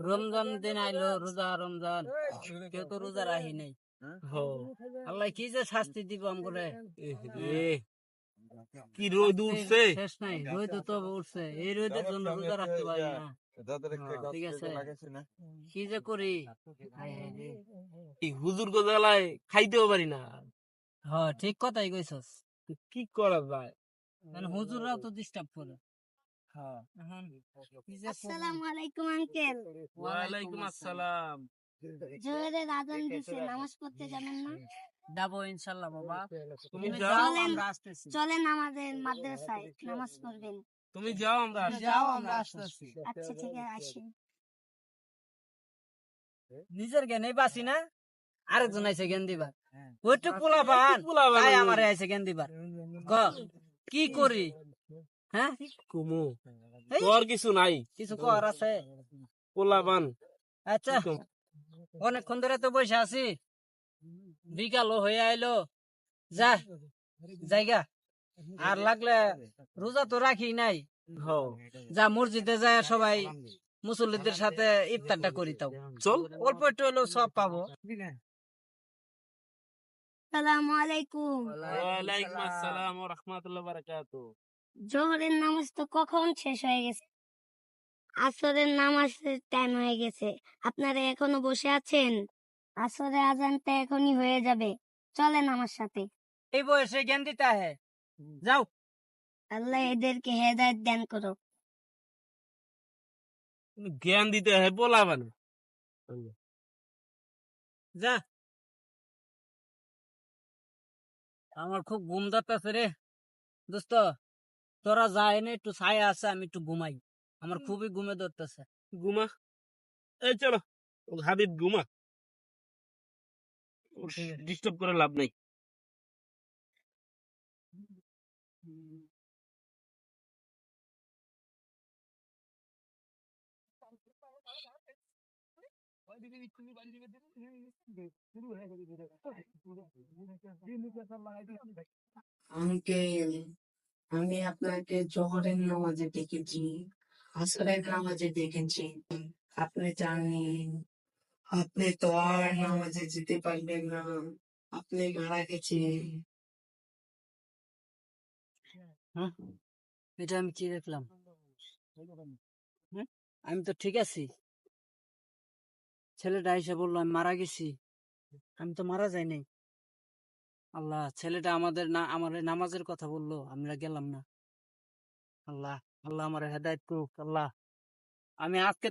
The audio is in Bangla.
রমজান দিন আইলো, রোজা রমজান, কেউ তো রোজা রাখি নাই। আল্লাহ কি যে শাস্তি দিব আমগরে। কি রোদ উঠছে, শেষ নাই, রোদ তো উঠছে, এই রোদের জন্য রোজা রাখতে পারি না। ঠিক আছে, কি যে করি। হুজুর গোজালায় খাইতেও পারি না। হ্যাঁ, ঠিক কথাই কইছস। কি করা যায়? হুজুররাও তো ডিস্টার্ব করে। আসসালামু আলাইকুম আঙ্কেল। ওয়ালাইকুম আসসালাম। জোহরের আজান দিছে, নামাজ পড়তে যাবেন না? যাবো ইনশাল্লাহ বাবা। তুমি তুমি যাও, যাও, চলেন। আমরা আসতেছি। চলেন আমাদের মাদ্রাসায় নামাজ পড়বেন। তুমি যাও, আমরা আসি। যাও, আমরা আসতেছি। আচ্ছা ঠিক আছে, আসেন। নিজের জ্ঞানে বাঁচি না, আরেকজন আইছে জ্ঞান দিবার। ওইটুক পোলা পান, পোলাপান তাই আমি। আমারে আইছে জ্ঞান দিবার। ক কি করি? হ্যাঁ, কুমু, এই, তোর কিছু নাই। কিছু কর আছে? পোলাপান আচ্ছা, অনেকক্ষণ ধরে তো বসে আছি, বিকালও হয়ে আইলো। যা জায়গা, আর লাগলে রোজা তো রাখি নাই। যা মসজিদে যায় সবাই মুসল্লিদের সাথে ইফতারটা করি, তাও চল। অল্প একটু হলেও সব পাবো। আসসালামু আলাইকুম। ওয়ালাইকুম আসসালাম ওয়া রাহমাতুল্লাহি ওয়া বারাকাতুহু। জোহরের নামাজ তো কখন শেষ হয়ে গেছে, আসরের নামাজের টাইম হয়ে গেছে, আপনারা এখনো বসে আছেন? আসরের আজানটা এখনই হয়ে যাবে, চলেন আমার সাথে। এই বয়সে জ্ঞান দিতে হয়, যাও। আল্লাহ এদেরকে হেদায়েত দান করো। জ্ঞান দিতে হয় পোলাপান। যা, আমার খুব ঘুম ধরতেছে রে দোস্ত। তোরা যায় না, একটু ছায়া আছে, আমি একটু ঘুমাই। আমার খুবই ঘুমে ধরতেছে। ঘুমা। এই চলো, হাবিব ঘুমা, ডিস্টার্ব করে লাভ নাই। আঙ্কেল, আমি আপনাকে জোহরের নামাজে দেখেছি, আসরের নামাজে দেখেছি। আপনি জানেন আপনি তো আর নামাজে যেতে পারবেন না, আপনি মারা গেছেন। হ্যাঁ, এটা আমি কি দেখলাম? হ্যাঁ? আমি তো ঠিক আছি। ছেলেটা এসে বললো আমি মারা গেছি, আমি তো মারা যাই নাই। আল্লাহ, ছেলেটা আমাদের না, আমার নামাজের কথা বললো, আমরা গেলাম না। আল্লাহ, আল্লাহ আমার হেদায়েত করুক। আল্লাহ, আমি আজকে